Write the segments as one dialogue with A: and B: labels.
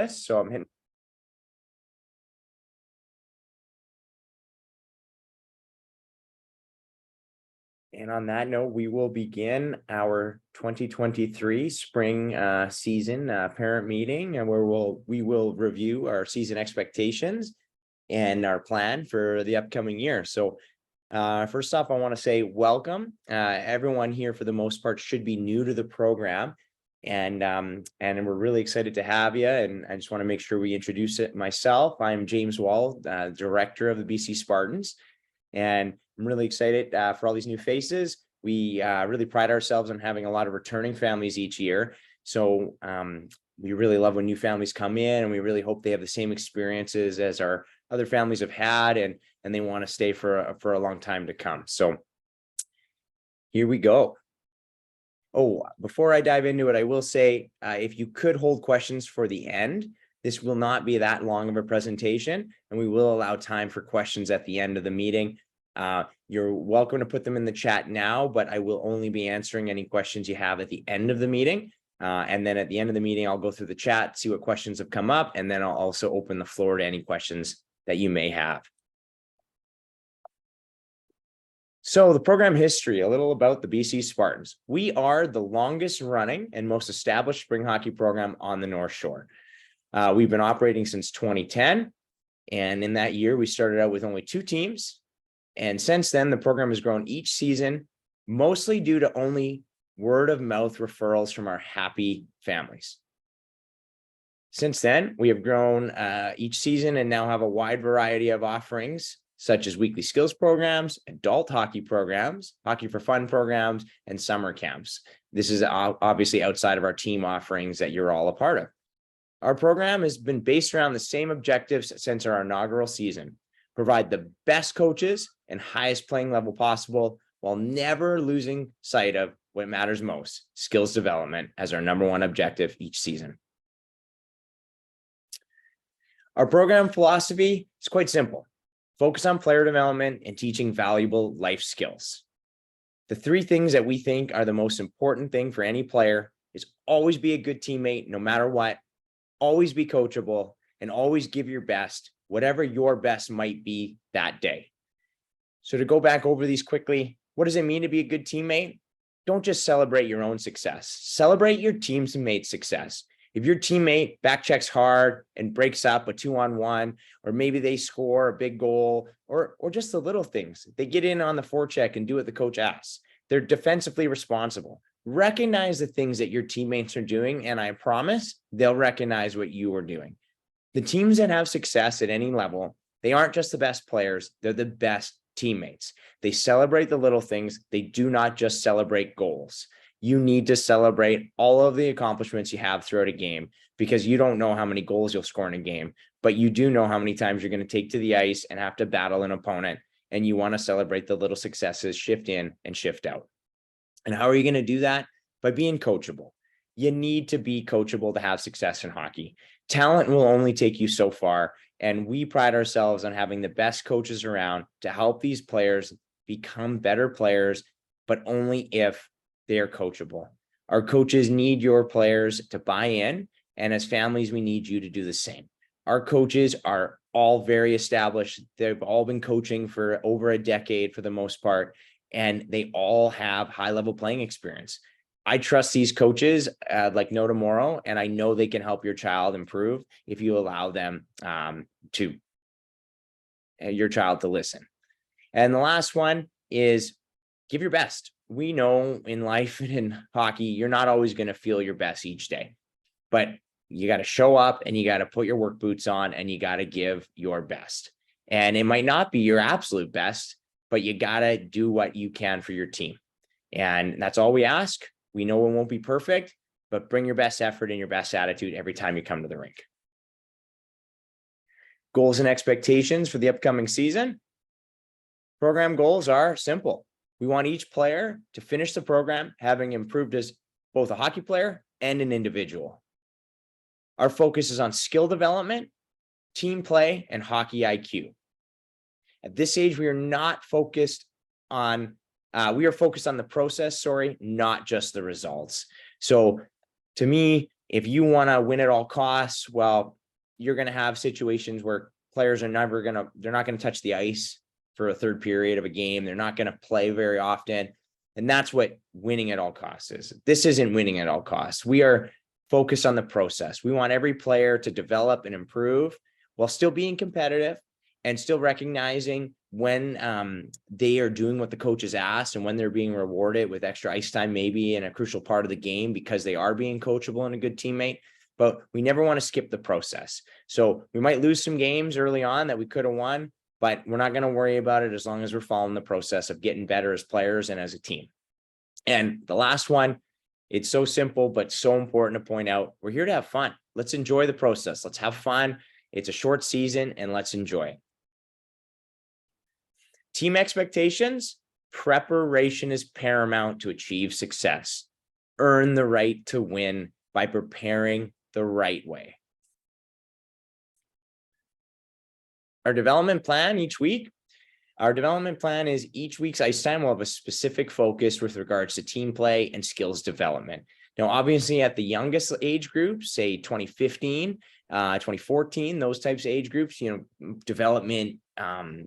A: So I'm hitting. And on that note, we will begin our 2023 spring season parent meeting, and where we will review our season expectations and our plan for the upcoming year. So first off, I want to say welcome. Everyone here, for the most part, should be new to the program, and we're really excited to have you. And I just want to make sure we introduce it myself. I'm James Wall, director of the BC Spartans, and I'm really excited for all these new faces. We really pride ourselves on having a lot of returning families each year. So we really love when new families come in, and we really hope they have the same experiences as our other families have had, and they want to stay for a long time to come. So here we go. Oh, before I dive into it, I will say, if you could hold questions for the end, this will not be that long of a presentation, and we will allow time for questions at the end of the meeting. You're welcome to put them in the chat now, but I will only be answering any questions you have at the end of the meeting. And then at the end of the meeting, I'll go through the chat, see what questions have come up, and then I'll also open the floor to any questions that you may have. So the program history, a little about the BC Spartans. We are the longest running and most established spring hockey program on the North Shore. We've been operating since 2010. And in that year, we started out with only 2 teams. And since then, the program has grown each season, mostly due to only word of mouth referrals from our happy families. Since then, we have grown each season and now have a wide variety of offerings, such as weekly skills programs, adult hockey programs, hockey for fun programs, and summer camps. This is obviously outside of our team offerings that you're all a part of. Our program has been based around the same objectives since our inaugural season: provide the best coaches and highest playing level possible, while never losing sight of what matters most: skills development, as our #1 objective each season. Our program philosophy is quite simple: focus on player development and teaching valuable life skills. The 3 things that we think are the most important thing for any player is always be a good teammate, no matter what, always be coachable, and always give your best, whatever your best might be that day. So to go back over these quickly, what does it mean to be a good teammate? Don't just celebrate your own success. Celebrate your teammate's success. If your teammate backchecks hard and breaks up a 2-on-1, or maybe they score a big goal, or just the little things, they get in on the forecheck and do what the coach asks, they're defensively responsible. Recognize the things that your teammates are doing, and I promise they'll recognize what you are doing. The teams that have success at any level, they aren't just the best players, they're the best teammates. They celebrate the little things. They do not just celebrate goals. You need to celebrate all of the accomplishments you have throughout a game, because you don't know how many goals you'll score in a game, but you do know how many times you're going to take to the ice and have to battle an opponent, and you want to celebrate the little successes, shift in and shift out. And how are you going to do that? By being coachable. You need to be coachable to have success in hockey. Talent will only take you so far, and we pride ourselves on having the best coaches around to help these players become better players, but only if they are coachable. Our coaches need your players to buy in, and as families, we need you to do the same. Our coaches are all very established. They've all been coaching for over a decade for the most part, and they all have high-level playing experience. I trust these coaches like no tomorrow, and I know they can help your child improve if you allow them your child to listen. And the last one is give your best. We know in life and in hockey, you're not always going to feel your best each day, but you got to show up and you got to put your work boots on and you got to give your best. And it might not be your absolute best, but you got to do what you can for your team. And that's all we ask. We know it won't be perfect, but bring your best effort and your best attitude every time you come to the rink. Goals and expectations for the upcoming season. Program goals are simple. We want each player to finish the program having improved as both a hockey player and an individual. Our focus is on skill development, team play, and hockey IQ. At this age, we are not focused on we are focused on the process, not just the results. So to me, If you want to win at all costs, well, you're going to have situations where players are they're not going to touch the ice for a third period of a game. They're not going to play very often. And that's what winning at all costs is. This isn't winning at all costs. We are focused on the process. We want every player to develop and improve while still being competitive and still recognizing when they are doing what the coach has asked and when they're being rewarded with extra ice time, maybe in a crucial part of the game because they are being coachable and a good teammate. But we never want to skip the process. So we might lose some games early on that we could have won, but we're not going to worry about it as long as we're following the process of getting better as players and as a team. And the last one, it's so simple, but so important to point out. We're here to have fun. Let's enjoy the process. Let's have fun. It's a short season and let's enjoy it. Team expectations, preparation is paramount to achieve success. Earn the right to win by preparing the right way. Our development plan each week. Our development plan is each week's ice time will have a specific focus with regards to team play and skills development. Now, obviously at the youngest age group, say 2015, 2014, those types of age groups, development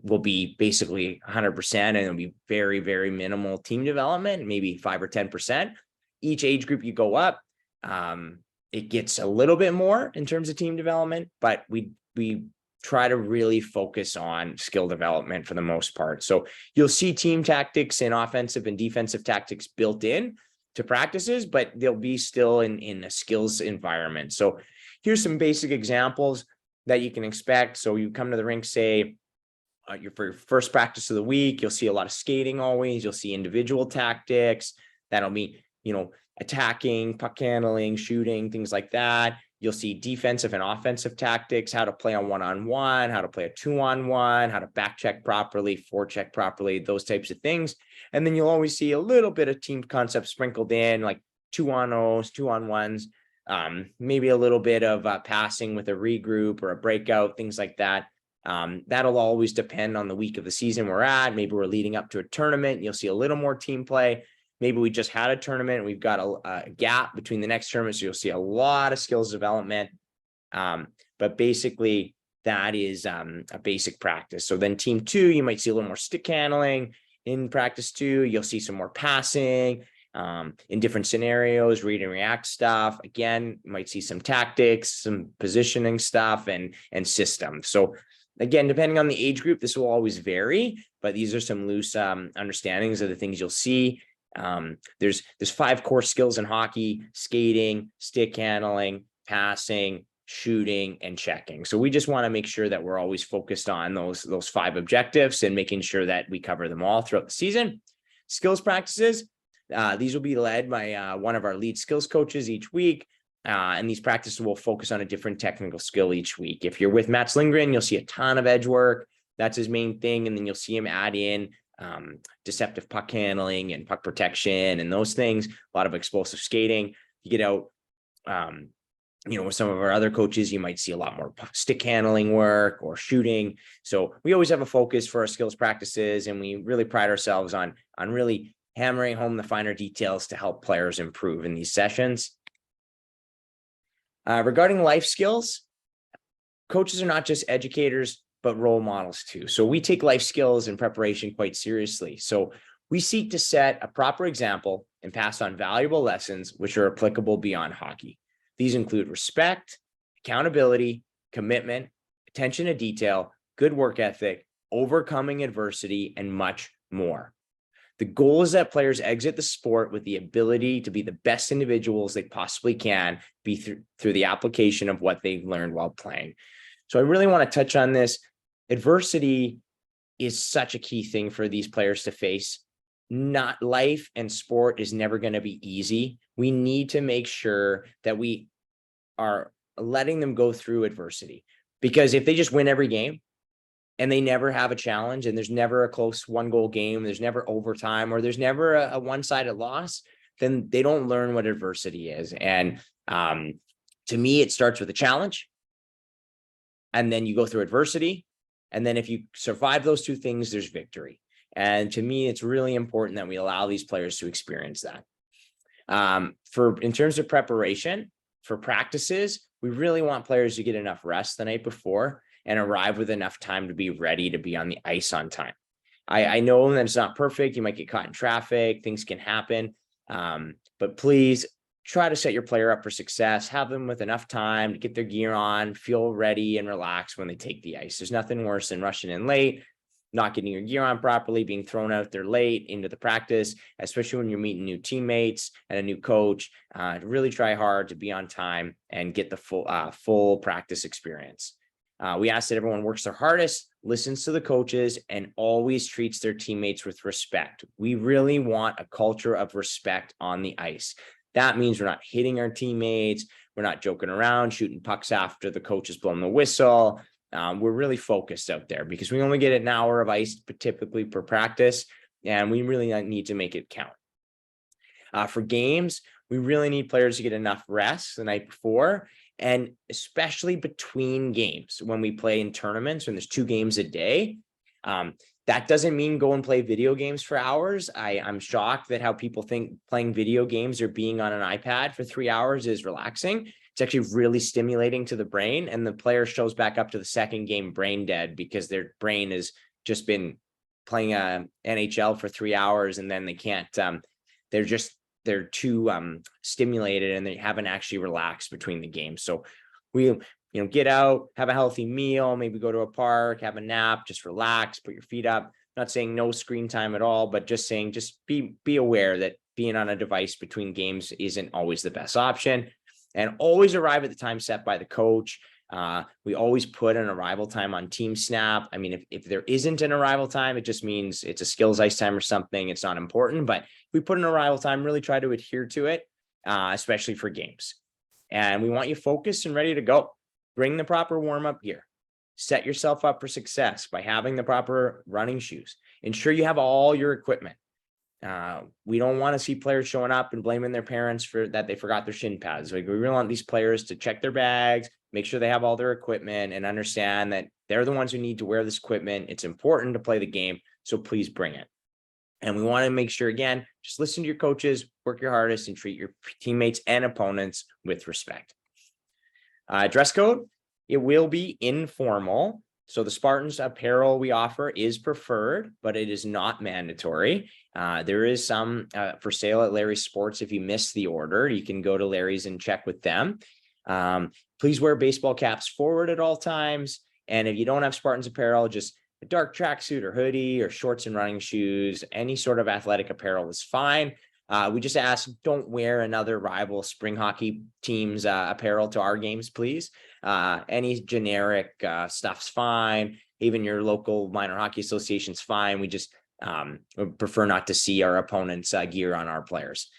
A: will be basically 100% and it'll be very, very minimal team development, maybe 5 or 10%. Each age group you go up, it gets a little bit more in terms of team development, but we try to really focus on skill development for the most part. So you'll see team tactics and offensive and defensive tactics built in to practices, but they'll be still in a skills environment. So here's some basic examples that you can expect. So you come to the rink, say, for your first practice of the week, you'll see a lot of skating always. You'll see individual tactics. That'll be, attacking, puck handling, shooting, things like that. You'll see defensive and offensive tactics, how to play on one-on-one, how to play a two-on-one, how to back check properly, forecheck properly, those types of things. And then you'll always see a little bit of team concepts sprinkled in, like 2-on-0s, 2-on-1s, maybe a little bit of passing with a regroup or a breakout, things like that. That'll always depend on the week of the season we're at. Maybe we're leading up to a tournament. You'll see a little more team play. Maybe we just had a tournament and we've got a gap between the next tournament. So you'll see a lot of skills development. But basically that is a basic practice. So then team 2, you might see a little more stick handling in practice 2. You'll see some more passing in different scenarios, read and react stuff. Again, you might see some tactics, some positioning stuff and systems. So again, depending on the age group, this will always vary, but these are some loose understandings of the things you'll see. There's 5 core skills in hockey: skating, stick handling, passing, shooting, and checking. So we just want to make sure that we're always focused on those 5 objectives and making sure that we cover them all throughout the season. Skills practices, these will be led by one of our lead skills coaches each week. And these practices will focus on a different technical skill each week. If you're with Mats Lindgren, you'll see a ton of edge work. That's his main thing. And then you'll see him add in deceptive puck handling and puck protection and those things, a lot of explosive skating. You get out, with some of our other coaches, you might see a lot more stick handling work or shooting. So we always have a focus for our skills practices, and we really pride ourselves on really hammering home the finer details to help players improve in these sessions. Regarding life skills, coaches are not just educators, but role models too. So we take life skills and preparation quite seriously. So we seek to set a proper example and pass on valuable lessons which are applicable beyond hockey. These include respect, accountability, commitment, attention to detail, good work ethic, overcoming adversity, and much more. The goal is that players exit the sport with the ability to be the best individuals they possibly can be through the application of what they've learned while playing. So I really want to touch on this. Adversity is such a key thing for these players to face. Not life and sport is never going to be easy. We need to make sure that we are letting them go through adversity, because if they just win every game and they never have a challenge and there's never a close 1-goal game, there's never overtime, or there's never a one-sided loss, then they don't learn what adversity is. And to me, it starts with a challenge, and then you go through adversity. And then if you survive those 2 things, there's victory. And to me, it's really important that we allow these players to experience that. In terms of preparation, for practices, we really want players to get enough rest the night before and arrive with enough time to be ready to be on the ice on time. I know that it's not perfect. You might get caught in traffic. Things can happen. But please try to set your player up for success. Have them with enough time to get their gear on, feel ready and relaxed when they take the ice. There's nothing worse than rushing in late, not getting your gear on properly, being thrown out there late into the practice, especially when you're meeting new teammates and a new coach. Really try hard to be on time and get the full practice experience. We ask that everyone works their hardest, listens to the coaches, and always treats their teammates with respect. We really want a culture of respect on the ice. That means we're not hitting our teammates. We're not joking around, shooting pucks after the coach has blown the whistle. We're really focused out there because we only get an hour of ice typically per practice, and we really need to make it count. For games, we really need players to get enough rest the night before, and especially between games when we play in tournaments, when there's 2 games a day. That doesn't mean go and play video games for hours. I'm shocked that how people think playing video games or being on an iPad for 3 hours is relaxing. It's actually really stimulating to the brain, and the player shows back up to the second game brain dead because their brain has just been playing NHL for 3 hours, and then they can't, they're too stimulated and they haven't actually relaxed between the games. So we, get out, have a healthy meal, maybe go to a park, have a nap, just relax, put your feet up. Not saying no screen time at all, but just saying, just be aware that being on a device between games isn't always the best option. And always arrive at the time set by the coach. We always put an arrival time on Team Snap. I mean, if there isn't an arrival time, it just means it's a skills ice time or something. It's not important, but if we put an arrival time, really try to adhere to it, especially for games. And we want you focused and ready to go. Bring the proper warm-up gear. Set yourself up for success by having the proper running shoes. Ensure you have all your equipment. We don't want to see players showing up and blaming their parents for that they forgot their shin pads. Like, we really want these players to check their bags, make sure they have all their equipment, and understand that they're the ones who need to wear this equipment. It's important to play the game, so please bring it. And we want to make sure, again, just listen to your coaches, work your hardest, and treat your teammates and opponents with respect. Dress code, it will be informal. So the Spartans apparel we offer is preferred, but it is not mandatory. There is some for sale at Larry's Sports. If you missed the order, you can go to Larry's and check with them. Please wear baseball caps forward at all times. And if you don't have Spartans apparel, just a dark tracksuit or hoodie or shorts and running shoes, any sort of athletic apparel is fine. We just ask, don't wear another rival spring hockey team's apparel to our games, please. Any generic stuff's fine. Even your local minor hockey association's fine. We just prefer not to see our opponent's gear on our players.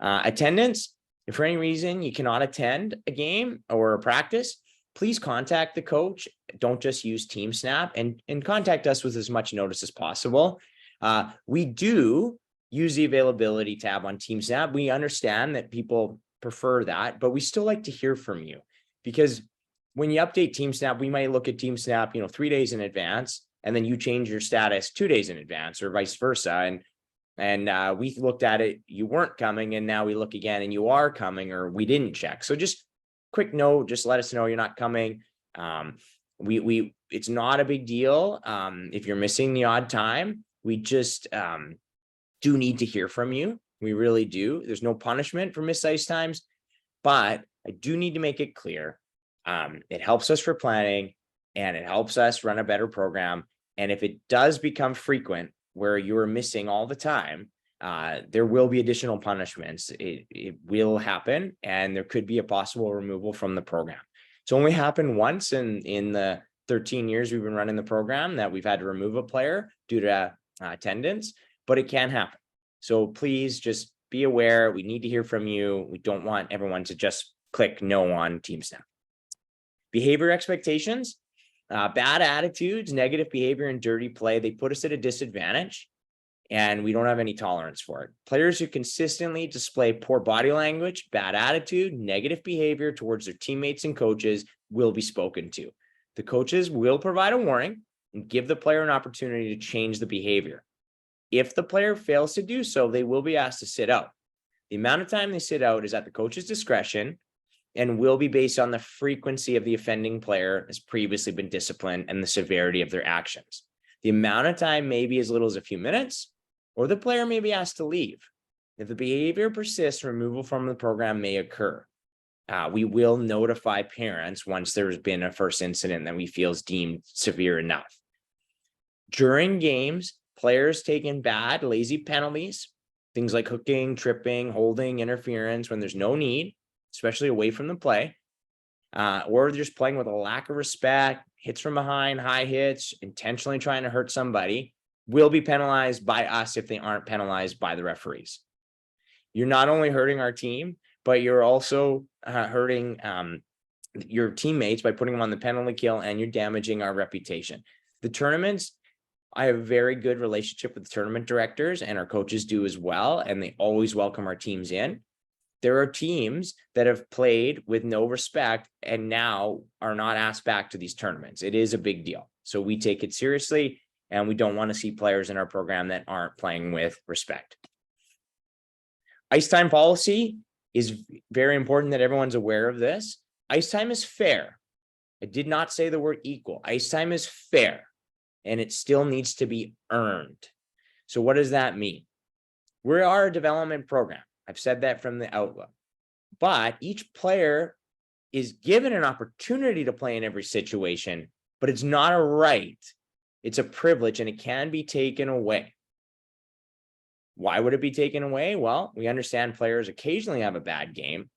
A: Attendance, if for any reason you cannot attend a game or a practice, please contact the coach. Don't just use Team Snap, and contact us with as much notice as possible. We do use the availability tab on Team Snap. We understand that people prefer that, but we still like to hear from you, because when you update Team Snap, we might look at Team Snap, 3 days in advance, and then you change your status 2 days in advance, or vice versa. And we looked at it, you weren't coming, and now we look again and you are coming, or we didn't check. So just quick note, just let us know you're not coming. It's not a big deal. If you're missing the odd time, we just do need to hear from you. We really do. There's no punishment for missed ice times, but I do need to make it clear. It helps us for planning, and it helps us run a better program. And if it does become frequent where you're missing all the time, there will be additional punishments. It will happen, and there could be a possible removal from the program. It's only happened once in the 13 years we've been running the program that we've had to remove a player due to attendance, but it can happen. So please just be aware. We need to hear from you. We don't want everyone to just click no on Team Snap. Behavior expectations, bad attitudes, negative behavior, and dirty play, they put us at a disadvantage, and we don't have any tolerance for it. Players who consistently display poor body language, bad attitude, negative behavior towards their teammates and coaches will be spoken to. The coaches will provide a warning and give the player an opportunity to change the behavior. If the player fails to do so, they will be asked to sit out. The amount of time they sit out is at the coach's discretion, and will be based on the frequency of the offending player has previously been disciplined and the severity of their actions. The amount of time may be as little as a few minutes, or the player may be asked to leave. If the behavior persists, removal from the program may occur. We will notify parents once there's been a first incident that we feel is deemed severe enough. During games, players take in bad, lazy penalties, things like hooking, tripping, holding, interference when there's no need, especially away from the play, or just playing with a lack of respect, hits from behind, high hits, intentionally trying to hurt somebody, will be penalized by us if they aren't penalized by the referees. You're not only hurting our team, but you're also hurting your teammates by putting them on the penalty kill, and you're damaging our reputation. The tournaments, I have a very good relationship with the tournament directors, and our coaches do as well, and they always welcome our teams in. There are teams that have played with no respect and now are not asked back to these tournaments. It is a big deal. So we take it seriously, and we don't want to see players in our program that aren't playing with respect. Ice time policy is very important that everyone's aware of this. Ice time is fair. I did not say the word equal. Ice time is fair, and it still needs to be earned. So what does that mean? We are a development program. I've said that from the outlook, but each player is given an opportunity to play in every situation, but it's not a right. It's a privilege, and it can be taken away. Why would it be taken away? Well, we understand players occasionally have a bad game,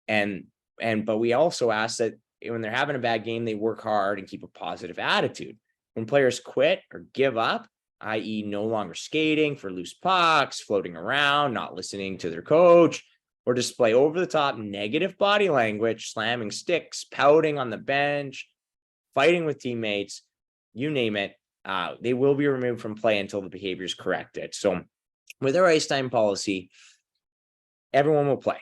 A: but we also ask that when they're having a bad game, they work hard and keep a positive attitude. When players quit or give up, i.e. no longer skating for loose pucks, floating around, not listening to their coach, or display over-the-top negative body language, slamming sticks, pouting on the bench, fighting with teammates, you name it, they will be removed from play until the behavior is corrected. So with our ice time policy, everyone will play.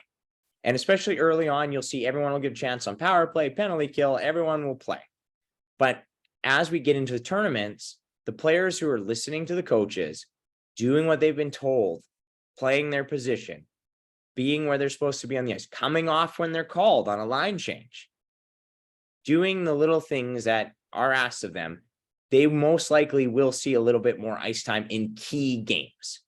A: And especially early on, you'll see everyone will get a chance on power play, penalty kill, everyone will play. But as we get into the tournaments, the players who are listening to the coaches, doing what they've been told, playing their position, being where they're supposed to be on the ice, coming off when they're called on a line change, doing the little things that are asked of them, they most likely will see a little bit more ice time in key games.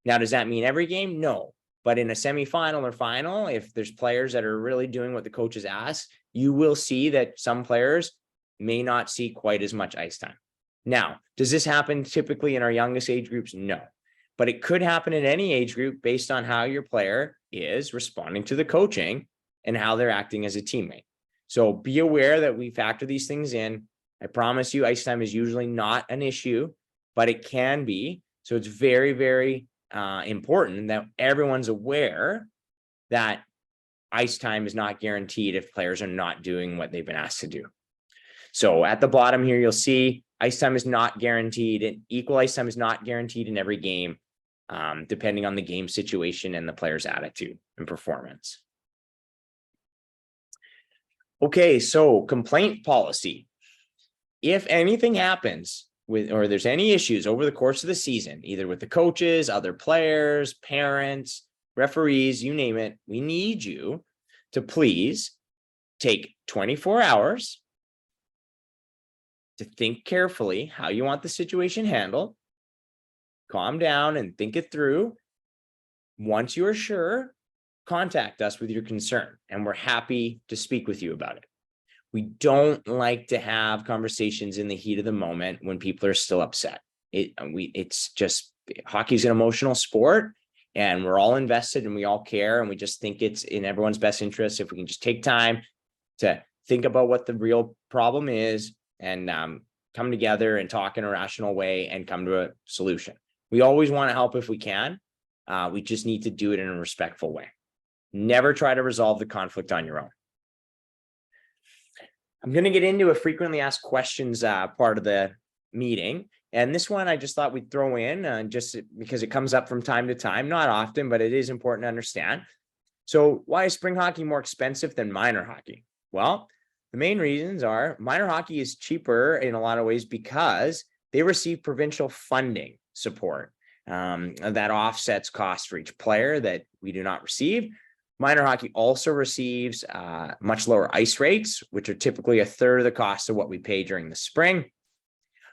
A: Now, does that mean every game? No. But in a semifinal or final, if there's players that are really doing what the coaches ask, you will see that some players may not see quite as much ice time. Now, does this happen typically in our youngest age groups? No. But it could happen in any age group based on how your player is responding to the coaching and how they're acting as a teammate. So be aware that we factor these things in. I promise you, ice time is usually not an issue, but it can be. So it's very, very important that everyone's aware that ice time is not guaranteed if players are not doing what they've been asked to do. So at the bottom here, you'll see ice time is not guaranteed, and equal ice time is not guaranteed in every game, depending on the game situation and the player's attitude and performance. Okay, so complaint policy. If anything happens or there's any issues over the course of the season, either with the coaches, other players, parents, referees, you name it, we need you to please take 24 hours to think carefully how you want the situation handled, calm down and think it through. Once you are sure, contact us with your concern, and we're happy to speak with you about it. We don't like to have conversations in the heat of the moment when people are still upset. It's just, hockey's an emotional sport, and we're all invested and we all care, and we just think it's in everyone's best interest if we can just take time to think about what the real problem is and come together and talk in a rational way and come to a solution. We always want to help if we can. We just need to do it in a respectful way. Never try to resolve the conflict on your own. I'm going to get into a frequently asked questions part of the meeting. And this one I just thought we'd throw in just because it comes up from time to time, not often, but it is important to understand. So why is spring hockey more expensive than minor hockey? Well, the main reasons are minor hockey is cheaper in a lot of ways because they receive provincial funding support that offsets costs for each player that we do not receive. Minor hockey also receives much lower ice rates, which are typically a third of the cost of what we pay during the spring.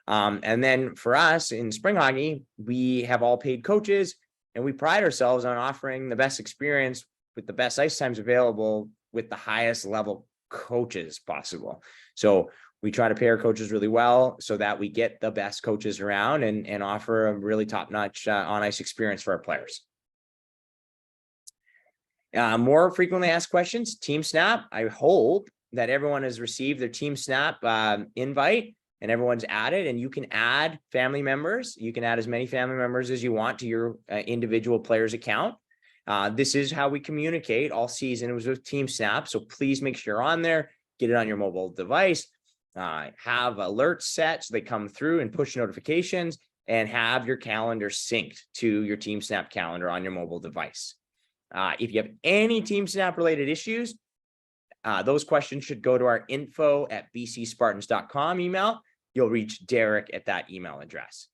A: And then for us in spring hockey, we have all paid coaches, and we pride ourselves on offering the best experience with the best ice times available with the highest level coaches possible. So we try to pay our coaches really well so that we get the best coaches around and offer a really top-notch on ice experience for our players. More frequently asked questions, Team Snap. I hope that everyone has received their Team Snap invite and everyone's added, and you can add family members. You can add as many family members as you want to your individual player's account. This is how we communicate all season. It was with Team Snap. So please make sure you're on there, get it on your mobile device, have alerts set so they come through and push notifications, and have your calendar synced to your Team Snap calendar on your mobile device. If you have any Team Snap related issues, those questions should go to our info@bcspartans.com email. You'll reach Derek at that email address.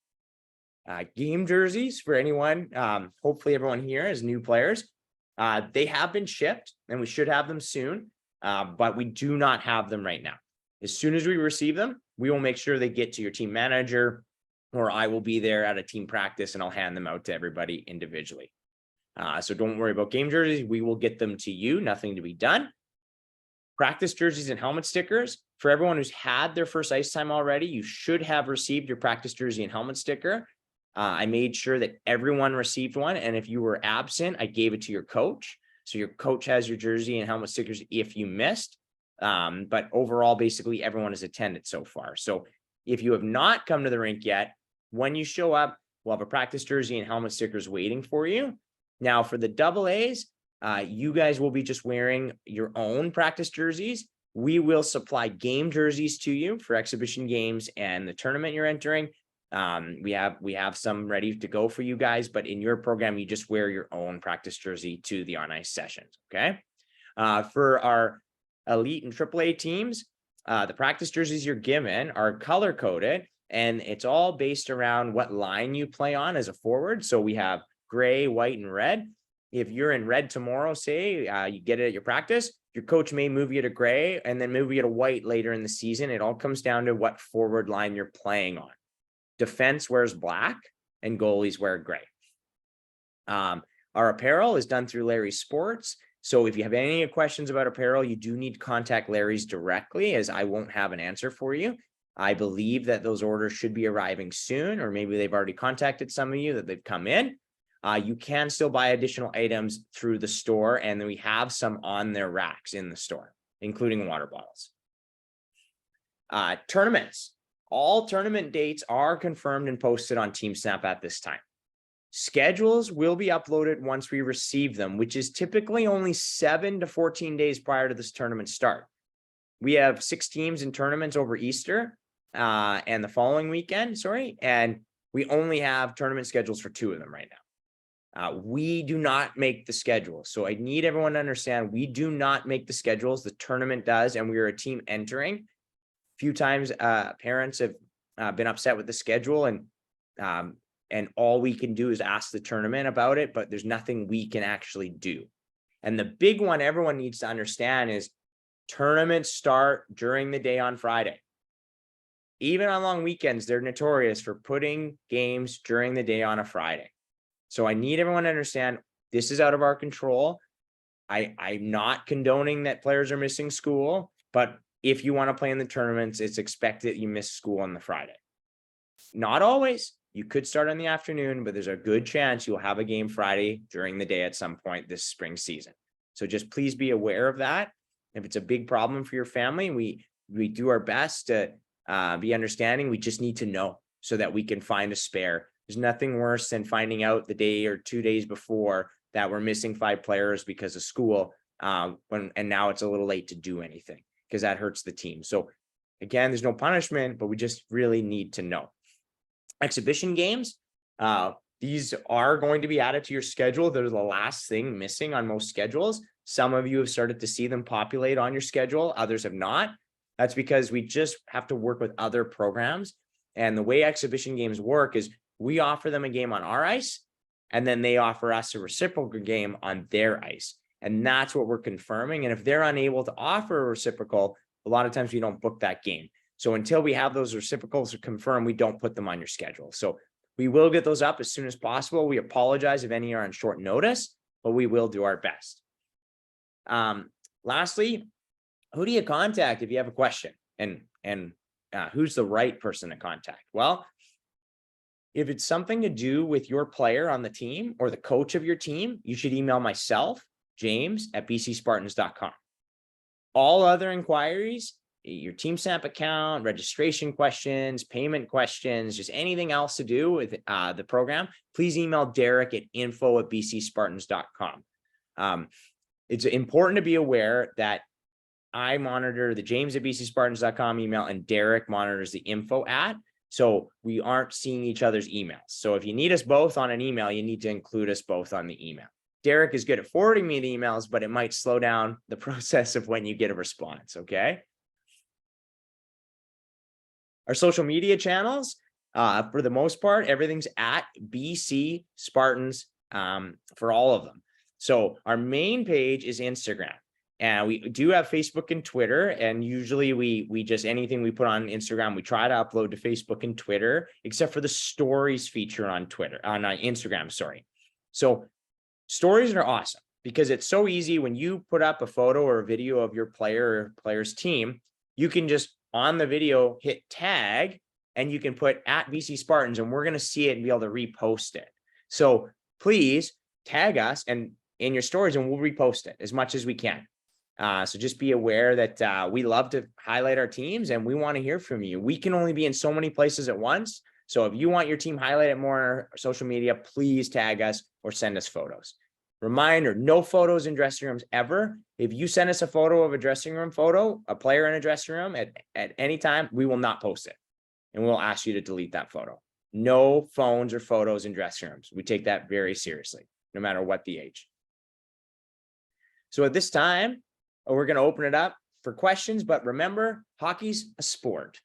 A: Game jerseys for anyone, hopefully everyone here is new players. They have been shipped and we should have them soon, but we do not have them right now. As soon as we receive them, we will make sure they get to your team manager, or I will be there at a team practice and I'll hand them out to everybody individually. So don't worry about game jerseys. We will get them to you, nothing to be done. Practice jerseys and helmet stickers. For everyone who's had their first ice time already, you should have received your practice jersey and helmet sticker. I made sure that everyone received one. And if you were absent, I gave it to your coach. So your coach has your jersey and helmet stickers if you missed. But overall, basically everyone has attended so far. So if you have not come to the rink yet, when you show up, we'll have a practice jersey and helmet stickers waiting for you. Now for the double A's, you guys will be just wearing your own practice jerseys. We will supply game jerseys to you for exhibition games and the tournament you're entering. We have some ready to go for you guys, but in your program, you just wear your own practice jersey to the on ice sessions. Okay. For our elite and AAA teams, the practice jerseys you're given are color coded, and it's all based around what line you play on as a forward. So we have gray, white, and red. If you're in red tomorrow, say you get it at your practice, your coach may move you to gray and then move you to white later in the season. It all comes down to what forward line you're playing on. Defense wears black and goalies wear gray. Our apparel is done through Larry's Sports. So if you have any questions about apparel, you do need to contact Larry's directly, as I won't have an answer for you. I believe that those orders should be arriving soon, or maybe they've already contacted some of you that they've come in. You can still buy additional items through the store, and then we have some on their racks in the store, including water bottles. Tournaments. All tournament dates are confirmed and posted on Team Snap at this time. Schedules will be uploaded once we receive them, which is typically only 7 to 14 days prior to this tournament start. We have 6 teams in tournaments over Easter and the following weekend, and we only have tournament schedules for 2 of them right now. We do not make the schedule. So I need everyone to understand, we do not make the schedules. The tournament does, and we are a team entering. A few times parents have been upset with the schedule, and all we can do is ask the tournament about it, but there's nothing we can actually do. And the big one everyone needs to understand is tournaments start during the day on Friday. Even on long weekends, they're notorious for putting games during the day on a Friday. So I need everyone to understand this is out of our control. I'm not condoning that players are missing school, but if you want to play in the tournaments, it's expected you miss school on the Friday. Not always. You could start in the afternoon, but there's a good chance you'll have a game Friday during the day at some point this spring season. So just please be aware of that. If it's a big problem for your family, we do our best to be understanding. We just need to know so that we can find a spare. There's nothing worse than finding out the day or 2 days before that we're missing 5 players because of school, and now it's a little late to do anything because that hurts the team. So again, there's no punishment, but we just really need to know. Exhibition games, these are going to be added to your schedule. They're the last thing missing on most schedules. Some of you have started to see them populate on your schedule. Others have not. That's because we just have to work with other programs. And the way exhibition games work is we offer them a game on our ice, and then they offer us a reciprocal game on their ice. And that's what we're confirming. And if they're unable to offer a reciprocal, a lot of times we don't book that game. So until we have those reciprocals confirmed, we don't put them on your schedule. So we will get those up as soon as possible. We apologize if any are on short notice, but we will do our best. Lastly, who do you contact if you have a question? And who's the right person to contact? Well, if it's something to do with your player on the team or the coach of your team, you should email myself, James, at bcspartans.com. All other inquiries, your team snap account, registration questions, payment questions, just anything else to do with the program, please email Derek at info@bcspartans.com. It's important to be aware that I monitor the James at bcspartans.com email and Derek monitors the info at. So we aren't seeing each other's emails. So if you need us both on an email, you need to include us both on the email. Derek is good at forwarding me the emails, but it might slow down the process of when you get a response. Okay. Our social media channels, for the most part, everything's at BC Spartans for all of them. So our main page is Instagram. And we do have Facebook and Twitter, and usually we just anything we put on Instagram, we try to upload to Facebook and Twitter, except for the stories feature on Instagram, sorry. So stories are awesome because it's so easy when you put up a photo or a video of your player or player's team, you can just on the video hit tag and you can put at BC Spartans and we're going to see it and be able to repost it. So please tag us and in your stories and we'll repost it as much as we can. So just be aware that we love to highlight our teams and we want to hear from you. We can only be in so many places at once. So if you want your team highlighted more on our social media, please tag us or send us photos. Reminder, no photos in dressing rooms ever. If you send us a photo of a dressing room photo, a player in a dressing room at any time, we will not post it. And we'll ask you to delete that photo. No phones or photos in dressing rooms. We take that very seriously, no matter what the age. So at this time, we're going to open it up for questions, but remember, hockey's a sport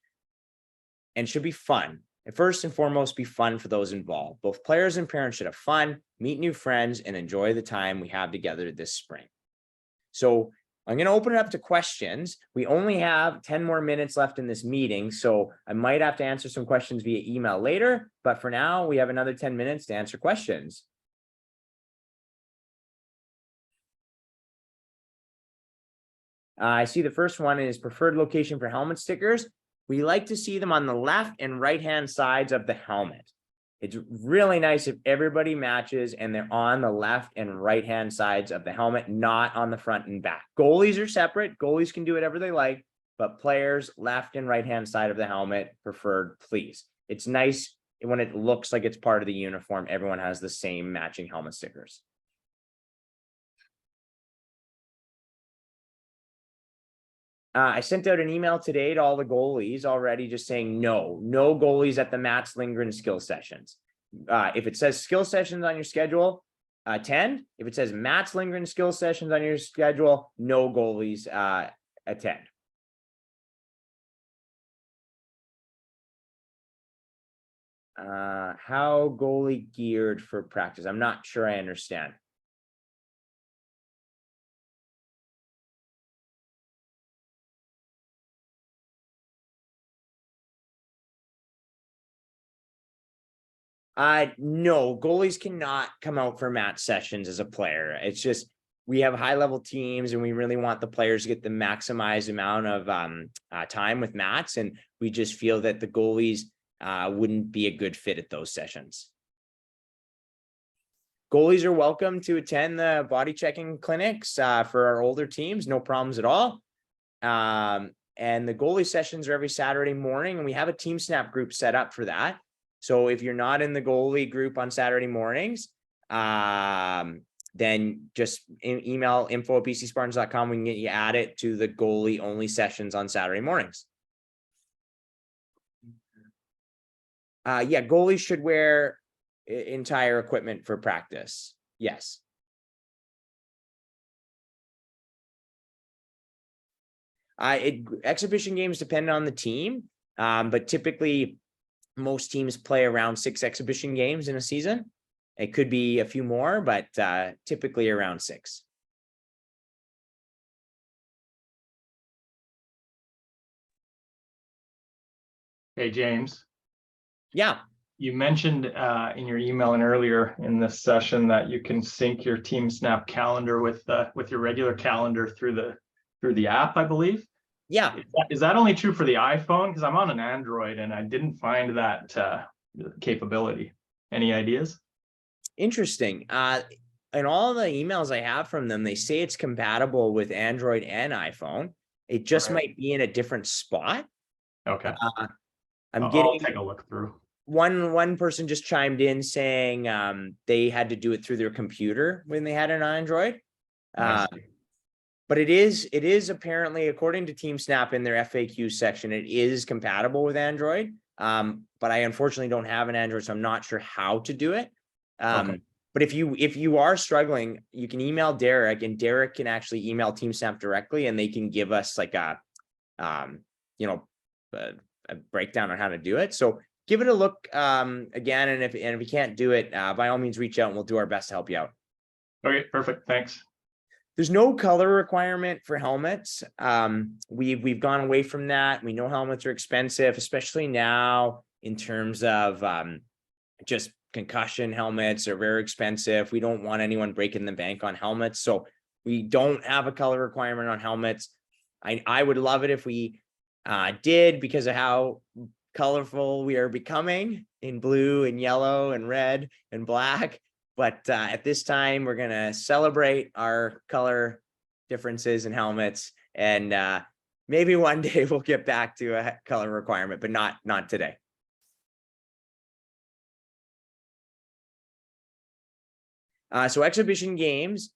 A: and should be fun. And first and foremost, be fun for those involved. Both players and parents should have fun, meet new friends, and enjoy the time we have together this spring. So I'm going to open it up to questions. We only have 10 more minutes left in this meeting, so I might have to answer some questions via email later, but for now, we have another 10 minutes to answer questions. I see the first one is preferred location for helmet stickers. We like to see them on the left and right-hand sides of the helmet. It's really nice if everybody matches and they're on the left and right-hand sides of the helmet, not on the front and back. Goalies are separate. Goalies can do whatever they like, but players left and right-hand side of the helmet preferred, please. It's nice when it looks like it's part of the uniform. Everyone has the same matching helmet stickers. I sent out an email today to all the goalies already just saying no goalies at the Mats Lindgren skill sessions. If it says skill sessions on your schedule, attend. If it says Mats Lindgren skill sessions on your schedule, no goalies attend. How goalie geared for practice? I'm not sure I understand. No, goalies cannot come out for match sessions as a player. It's just we have high level teams and we really want the players to get the maximized amount of time with mats, and we just feel that the goalies wouldn't be a good fit at those sessions. Goalies are welcome to attend the body checking clinics for our older teams, no problems at all. And the goalie sessions are every Saturday morning, and we have a team snap group set up for that. So if you're not in the goalie group on Saturday mornings, then just email info@bcspartans.com. We can get you added to the goalie only sessions on Saturday mornings. Yeah, goalies should wear entire equipment for practice. Yes. Exhibition games depend on the team, but typically most teams play around 6 exhibition games in a season. It could be a few more, but typically around 6.
B: Hey, James,
A: Yeah,
B: you mentioned in your email and earlier in this session that you can sync your TeamSnap calendar with your regular calendar through the app, I believe.
A: yeah,
B: Is that only true for the iPhone? Because I'm on an Android and I didn't find that capability. Any ideas?
A: interesting. In all the emails I have from them, they say it's compatible with Android and iPhone. It just
B: Right.
A: might be in a different spot.
B: Okay.
A: I'm
B: I'll
A: getting
B: take a look through.
A: one person just chimed in saying they had to do it through their computer when they had an Android.
B: I
A: Uh,
B: see.
A: but it is apparently, according to TeamSnap in their FAQ section, it is compatible with Android. But I unfortunately don't have an Android, so I'm not sure how to do it.
B: Okay.
A: But if you are struggling, you can email Derek, and Derek can actually email TeamSnap directly, and they can give us like a you know a breakdown on how to do it. So give it a look again, and if you can't do it, by all means reach out and we'll do our best to help you out.
B: Okay, perfect. Thanks.
A: There's no color requirement for helmets. We've gone away from that. We know helmets are expensive, especially now in terms of just concussion helmets are very expensive. We don't want anyone breaking the bank on helmets, so we don't have a color requirement on helmets. I would love it if we did, because of how colorful we are becoming in blue and yellow and red and black. But at this time, we're going to celebrate our color differences in helmets. And maybe one day we'll get back to a color requirement, but not today. So exhibition games,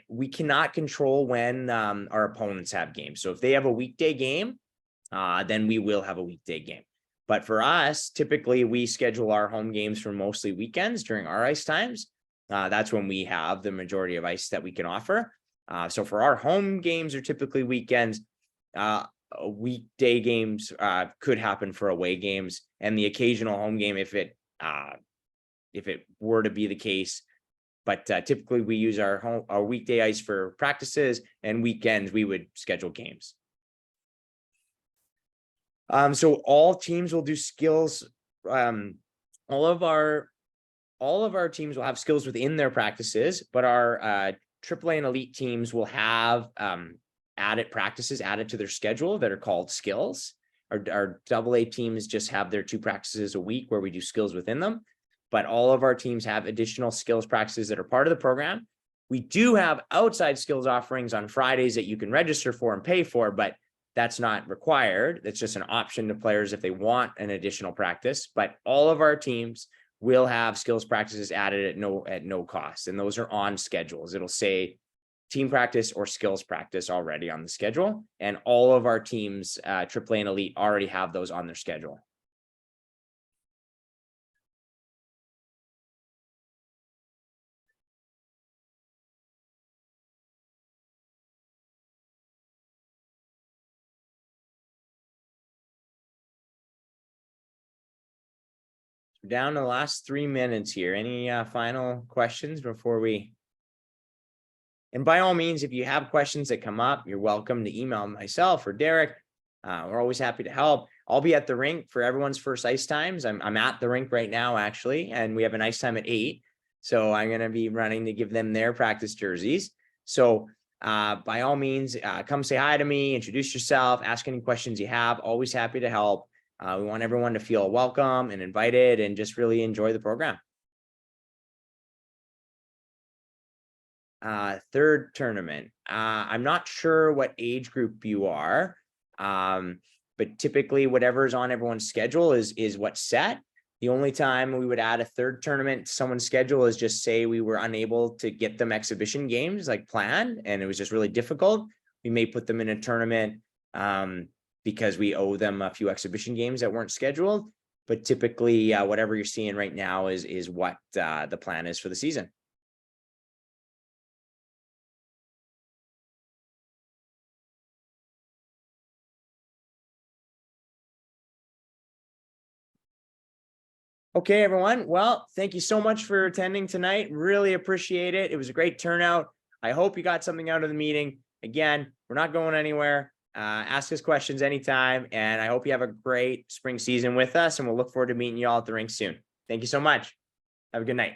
A: we cannot control when our opponents have games. So if they have a weekday game, then we will have a weekday game. But for us, typically we schedule our home games for mostly weekends during our ice times. That's when we have the majority of ice that we can offer. So for our home games are typically weekends. Weekday games could happen for away games, and the occasional home game if it were to be the case. But typically we use our weekday ice for practices, and weekends we would schedule games. So all teams will do skills. All of our teams will have skills within their practices, but our AAA and elite teams will have added practices added to their schedule that are called skills. Our AA teams just have their 2 practices a week where we do skills within them, but all of our teams have additional skills practices that are part of the program. We do have outside skills offerings on Fridays that you can register for and pay for, but that's not required. That's just an option to players if they want an additional practice. But all of our teams will have skills practices added at no cost, and those are on schedules. It'll say team practice or skills practice already on the schedule, and all of our teams, AAA and elite, already have those on their schedule. Down to the last 3 minutes here. Any final questions before we? And by all means, if you have questions that come up, you're welcome to email myself or Derek. We're always happy to help. I'll be at the rink for everyone's first ice times. I'm at the rink right now, actually, and we have an ice time at 8. So I'm going to be running to give them their practice jerseys. So by all means, come say hi to me, introduce yourself, ask any questions you have. Always happy to help. We want everyone to feel welcome and invited and just really enjoy the program. Third tournament. I'm not sure what age group you are, but typically whatever's on everyone's schedule is what's set. The only time we would add a third tournament to someone's schedule is just say we were unable to get them exhibition games like planned, and it was just really difficult. We may put them in a tournament because we owe them a few exhibition games that weren't scheduled. But typically, whatever you're seeing right now is what the plan is for the season. Okay, everyone. Well, thank you so much for attending tonight. Really appreciate it. It was a great turnout. I hope you got something out of the meeting. Again, we're not going anywhere. Ask us questions anytime. And I hope you have a great spring season with us. And we'll look forward to meeting you all at the rink soon. Thank you so much. Have a good night.